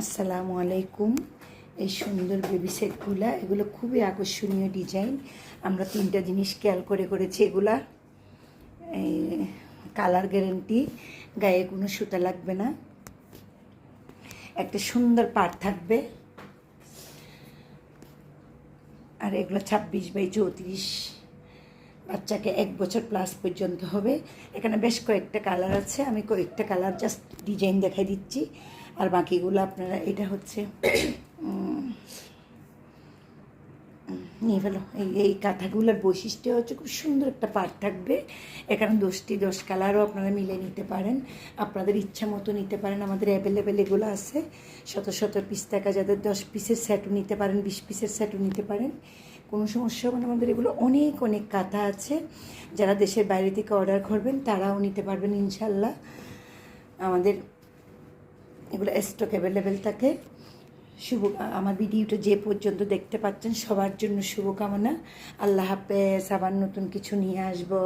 আসসালামু আলাইকুম। এই সুন্দর বেবি সেটগুলা, এগুলো খুবই আকর্ষণীয় ডিজাইন। আমরা তিনটা জিনিস খেয়াল করেছি। এগুলা এই কালার গ্যারেন্টি, গায়ে কোনো সুতা লাগবে না, একটা সুন্দর পাড় থাকবে। আর এগুলো 26x34, বাচ্চাকে 1 বছর প্লাস পর্যন্ত হবে। এখানে বেশ কয়েকটা কালার আছে, আমি কয়েকটা কালার জাস্ট ডিজাইন দেখাই দিচ্ছি। আর বাকিগুলো আপনারা, এটা হচ্ছে নিয়ে ফেলো। এই কাঁথাগুলোর বৈশিষ্ট্য হচ্ছে খুব সুন্দর একটা পাড় থাকবে। এখানে 10 কালারও আপনারা মিলে নিতে পারেন, আপনাদের ইচ্ছা মতো নিতে পারেন। আমাদের অ্যাভেলেবেল এগুলো আছে। শত পিস টাকা, যাদের 10 পিসের সেটও নিতে পারেন, 20 পিসের সেটও নিতে পারেন, কোনো সমস্যা হবে না। আমাদের এগুলো অনেক কাঁথা আছে। যারা দেশের বাইরে থেকে অর্ডার করবেন তারাও নিতে পারবেন ইনশাল্লাহ। আমাদের এগুলো স্টক অ্যাভেলেবেল থাকে। আমার ভিডিওটা যে পর্যন্ত দেখতে পাচ্ছেন সবার জন্য শুভকামনা। আল্লাহ হাফেজ। আবার নতুন কিছু নিয়ে আসবো।